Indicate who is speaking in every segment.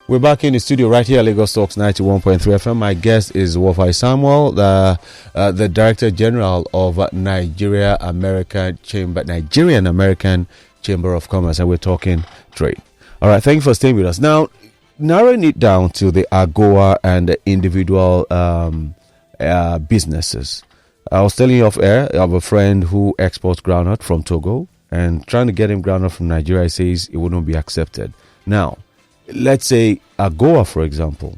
Speaker 1: We're back in the studio right here at Lagos Talks 91.3 FM. My guest is Wofai Samuel, the Director General of Nigerian-American Chamber of Commerce, and we're talking trade. All right, thank you for staying with us. Now, narrowing it down to the AGOA and the individual businesses. I was telling you off air, I have a friend who exports groundnut from Togo, and trying to get him groundnut from Nigeria, he says it wouldn't be accepted. Now, let's say AGOA, for example.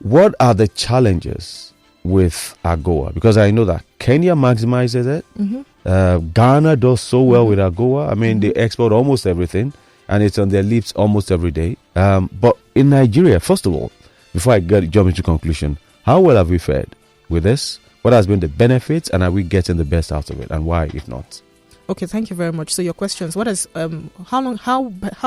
Speaker 1: What are the challenges with AGOA? Because I know that Kenya maximizes it. Mm-hmm. Ghana does so well with AGOA. I mean, they export almost everything, and it's on their lips almost every day. But in Nigeria, first of all, before I jump into conclusion, how well have we fared with this? What has been the benefits, and are we getting the best out of it, and why, if not?
Speaker 2: Okay, thank you very much. So your questions: what is how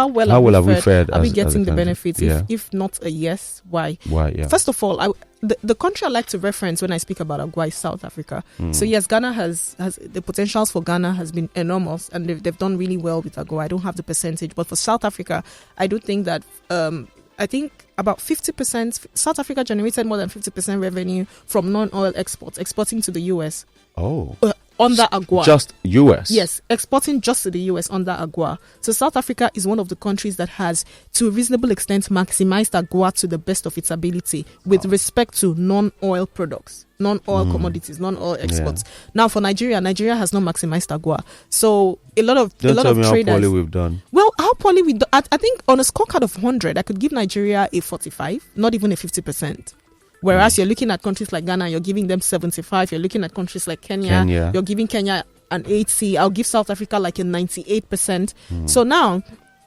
Speaker 2: well have we fared? Are we getting the benefits? Yeah. If not a yes, why?
Speaker 1: Why? Yeah.
Speaker 2: First of all, the country I like to reference when I speak about AGOA is South Africa. So yes, Ghana has the potentials for Ghana has been enormous, and they've done really well with AGOA. I don't have the percentage, but for South Africa, I do think that I think about 50%. South Africa generated more than 50% revenue from non-oil exports, exporting to the US.
Speaker 1: Oh.
Speaker 2: Under AGOA.
Speaker 1: Just US?
Speaker 2: Yes, exporting just to the US under AGOA. So South Africa is one of the countries that has, to a reasonable extent, maximized AGOA to the best of its ability with respect to non-oil products, non-oil commodities, non-oil exports. Yeah. Now for Nigeria has not maximized AGOA. So a lot of
Speaker 1: traders.
Speaker 2: How
Speaker 1: poorly we've done.
Speaker 2: Well, how poorly we do, I think on a scorecard of 100, I could give Nigeria a 45, not even a 50%. Whereas you're looking at countries like Ghana, you're giving them 75. You're looking at countries like Kenya. You're giving Kenya an 80. I'll give South Africa like a 98%. So now,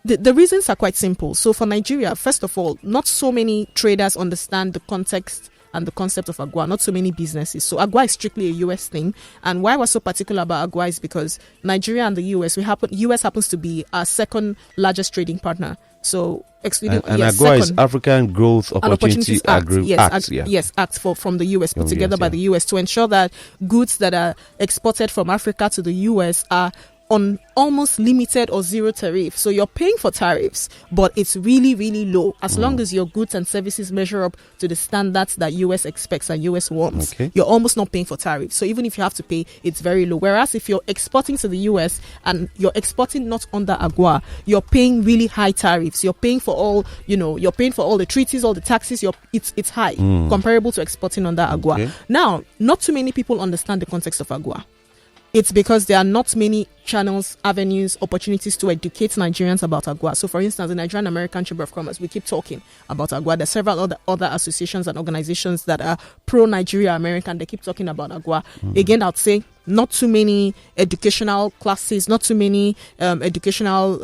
Speaker 2: the reasons are quite simple. So for Nigeria, first of all, not so many traders understand the context and the concept of AGOA, not so many businesses. So AGOA is strictly a US thing. And why we're so particular about AGOA is because Nigeria and the US, US happens to be our second largest trading partner. So excluding
Speaker 1: AGOA is African Growth Opportunity Act.
Speaker 2: Yes, Act from the US, put together by the US to ensure that goods that are exported from Africa to the US are on almost limited or zero tariff. So you're paying for tariffs, but it's really, really low. As long as your goods and services measure up to the standards that US expects and US wants, you're almost not paying for tariffs. So even if you have to pay, it's very low. Whereas if you're exporting to the US and you're exporting not under AGOA, you're paying really high tariffs. You're paying for all, you're paying for all the treaties, all the taxes. It's high comparable to exporting under AGOA. Now, not too many people understand the context of AGOA. It's because there are not many channels, avenues, opportunities to educate Nigerians about AGOA. So, for instance, the Nigerian-American Chamber of Commerce, we keep talking about AGOA. There are several other associations and organizations that are pro-Nigeria-American. They keep talking about AGOA. Again, I'd say not too many educational classes, not too many educational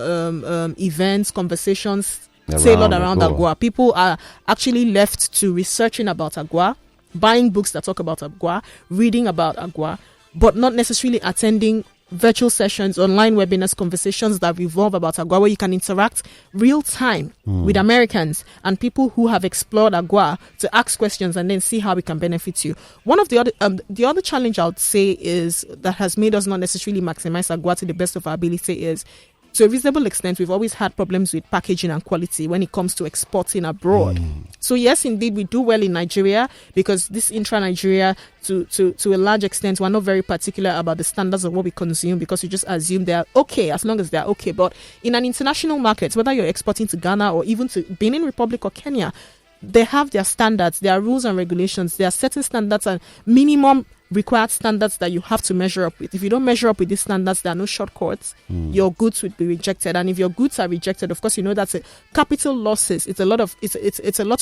Speaker 2: events, conversations tailored around AGOA. People are actually left to researching about AGOA, buying books that talk about AGOA, reading about AGOA, but not necessarily attending virtual sessions, online webinars, conversations that revolve about AGOA, where you can interact real time with Americans and people who have explored AGOA to ask questions and then see how it can benefit you. One of the other challenge I would say is that has made us not necessarily maximize AGOA to the best of our ability is, to a reasonable extent, we've always had problems with packaging and quality when it comes to exporting abroad. So yes, indeed, we do well in Nigeria because this intra-Nigeria, to a large extent, we're not very particular about the standards of what we consume because we just assume they're okay as long as they're okay. But in an international market, whether you're exporting to Ghana or even to Benin Republic or Kenya, they have their standards, their rules and regulations. There are certain standards and minimum required standards that you have to measure up with. If you don't measure up with these standards, there are no shortcuts. Your goods would be rejected, and if your goods are rejected, of course, that's a capital losses. It's a lot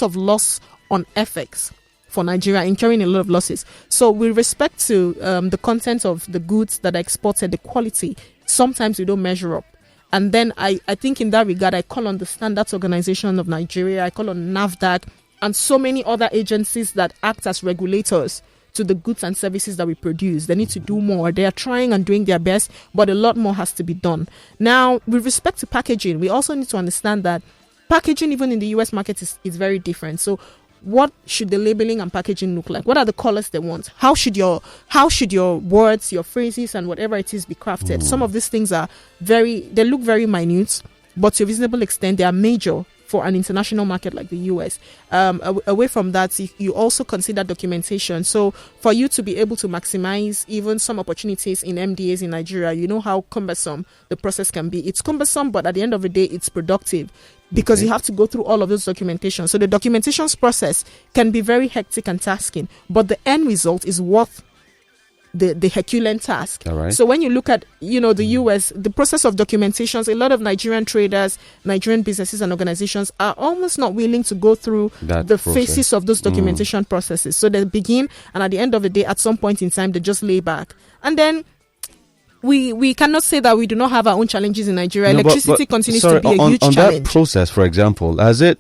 Speaker 2: of loss on FX for Nigeria, incurring a lot of losses. So with respect to the content of the goods that are exported, the quality, sometimes we don't measure up. And then I think in that regard, I call on the Standards Organization of Nigeria, I call on NAFDAC, and so many other agencies that act as regulators to the goods and services that we produce. They need to do more. They are trying and doing their best, but a lot more has to be done. Now, with respect to packaging, we also need to understand that packaging, even in the US market, is very different. So what should the labeling and packaging look like? What are the colors they want? How should your words, your phrases, and whatever it is be crafted? Some of these things they look very minute, but to a reasonable extent, they are major for an international market like the US. Away from that, you also consider documentation. So for you to be able to maximize even some opportunities in MDAs in Nigeria, you know how cumbersome the process can be. It's cumbersome, but at the end of the day, it's productive, because you have to go through all of those documentation. So the documentations process can be very hectic and tasking, but the end result is worth the Herculean task.
Speaker 1: All right.
Speaker 2: So when you look at, the US, the process of documentations, a lot of Nigerian traders, Nigerian businesses and organizations are almost not willing to go through the phases of those documentation processes. So they begin, and at the end of the day, at some point in time, they just lay back. And then we cannot say that we do not have our own challenges in Nigeria. Electricity continues to be a huge challenge.
Speaker 1: On that process, for example, is it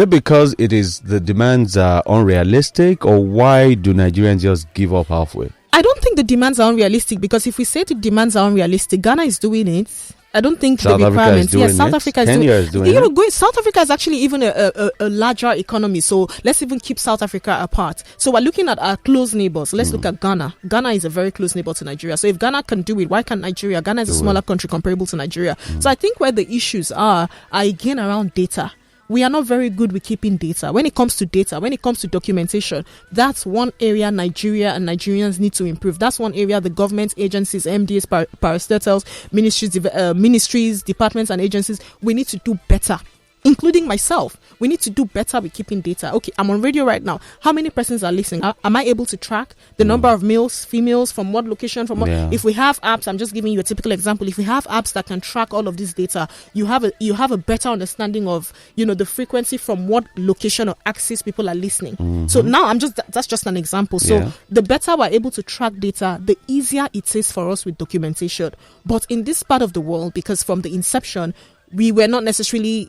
Speaker 1: because the demands are unrealistic, or why do Nigerians just give up halfway?
Speaker 2: I don't think the demands are unrealistic, because if we say the demands are unrealistic, Ghana is doing it. I don't think
Speaker 1: South
Speaker 2: the requirements.
Speaker 1: South Africa is doing it.
Speaker 2: South Africa is actually even a larger economy. So let's even keep South Africa apart. So we're looking at our close neighbors. Let's look at Ghana. Ghana is a very close neighbor to Nigeria. So if Ghana can do it, why can't Nigeria? Ghana is a smaller country comparable to Nigeria. So I think where the issues are again around data. We are not very good with keeping data. When it comes to data, when it comes to documentation, that's one area Nigeria and Nigerians need to improve. That's one area the government agencies, MDAs, parastatals, ministries, departments and agencies, we need to do better. Including myself, we need to do better with keeping data. Okay, I'm on radio right now. How many persons are listening? Am I able to track the number of males, females, from what location, from what? If we have apps, I'm just giving you a typical example. If we have apps that can track all of this data, you have a better understanding of the frequency from what location or axis people are listening. So now that's just an example. So the better we're able to track data, the easier it is for us with documentation. But in this part of the world, because from the inception, we were not necessarily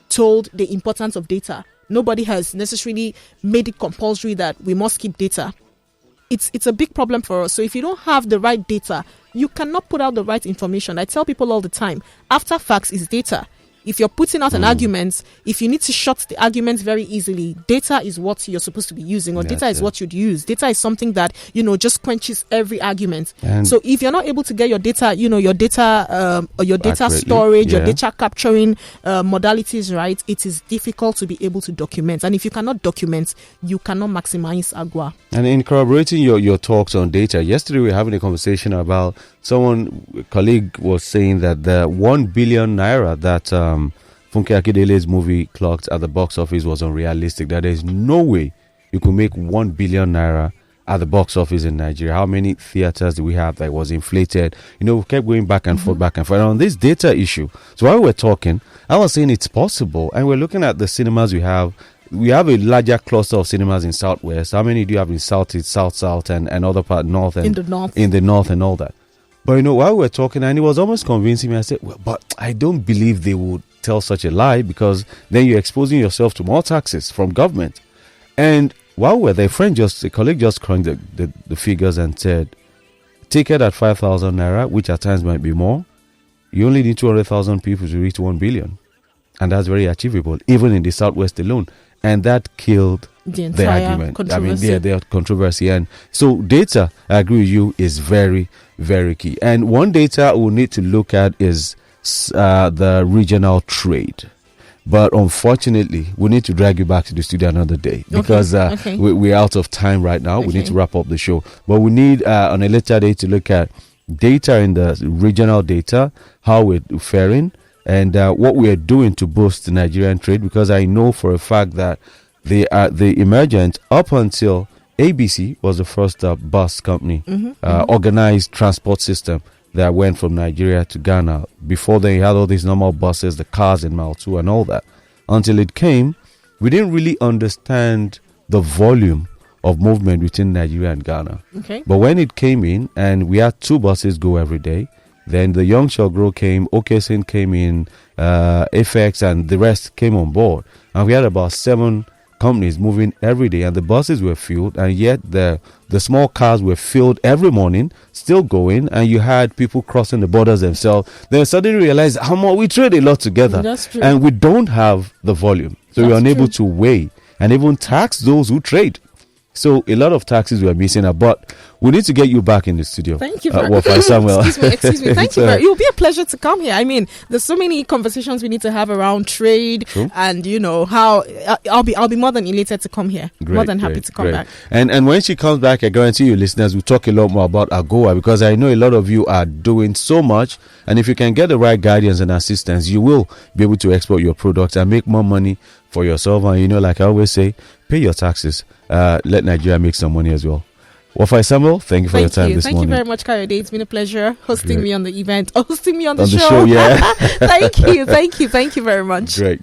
Speaker 2: told the importance of data. Nobody has necessarily made it compulsory that we must keep data. It's a big problem for us. So if you don't have the right data, you cannot put out the right information. I tell people all the time, after facts is data. If you're putting out an argument, if you need to shut the argument very easily, data is what you're supposed to be using, or data is what you'd use. Data is something that, just quenches every argument. And so if you're not able to get your data, your data storage, your data capturing modalities right, it is difficult to be able to document. And if you cannot document, you cannot maximize AGWA. And
Speaker 1: in corroborating your talks on data, yesterday we were having a conversation about a colleague was saying that the 1 billion naira that Funke Akindele's movie clocked at the box office was unrealistic, that there's no way you could make 1 billion naira at the box office in Nigeria. How many theaters do we have that was inflated? We kept going back and forth, back and forth. And on this data issue, so while we're talking, I was saying it's possible, and we're looking at the cinemas we have. We have a larger cluster of cinemas in Southwest. How many do you have in South, and other part, North, and in the North and all that? But while we were talking, and it was almost convincing me, I said, well, but I don't believe they would tell such a lie, because then you're exposing yourself to more taxes from government. And while we're there, a colleague just crunched the figures and said, ticket at 5,000 naira, which at times might be more, you only need 200,000 people to reach 1 billion. And that's very achievable, even in the Southwest alone. And that killed the argument. Their controversy. And so data, I agree with you, is very, very key. And one data we'll need to look at is the regional trade. But unfortunately, we need to drag you back to the studio another day, because we're out of time right now. We need to wrap up the show. But we need on a later day to look at data in the regional data, how we're faring, and what we are doing to boost the Nigerian trade, because I know for a fact that the emergent, up until ABC was the first bus company, organized transport system that went from Nigeria to Ghana. Before then, you had all these normal buses, the cars in Mile 2 and all that. Until it came, we didn't really understand the volume of movement between Nigeria and Ghana. But when it came in, and we had 2 buses go every day, then the Young Shall Grow came, OKSIN came in, FX, and the rest came on board. And we had about 7 companies moving every day, and the buses were filled, and yet the small cars were filled every morning, still going, and you had people crossing the borders themselves. Then suddenly realized how much we trade a lot together, and we don't have the volume, so we're unable to weigh and even tax those who trade. So a lot of taxes were missing out, but we need to get you back in the studio.
Speaker 2: Thank you very
Speaker 1: much. Samuel.
Speaker 2: Excuse me. Thank you. It will be a pleasure to come here. I mean, there's so many conversations we need to have around trade. True. And how I'll be more than elated to come here. More than happy to come back.
Speaker 1: And when she comes back, I guarantee you listeners will talk a lot more about AGOA, because I know a lot of you are doing so much, and if you can get the right guidance and assistance, you will be able to export your products and make more money for yourself. And like I always say, pay your taxes. Let Nigeria make some money as well. Wofai Samuel, thank you for your time this morning.
Speaker 2: Thank you very much, Kayode. It's been a pleasure hosting me on the event, hosting me on the show.
Speaker 1: Yeah.
Speaker 2: Thank you very much.
Speaker 1: Great.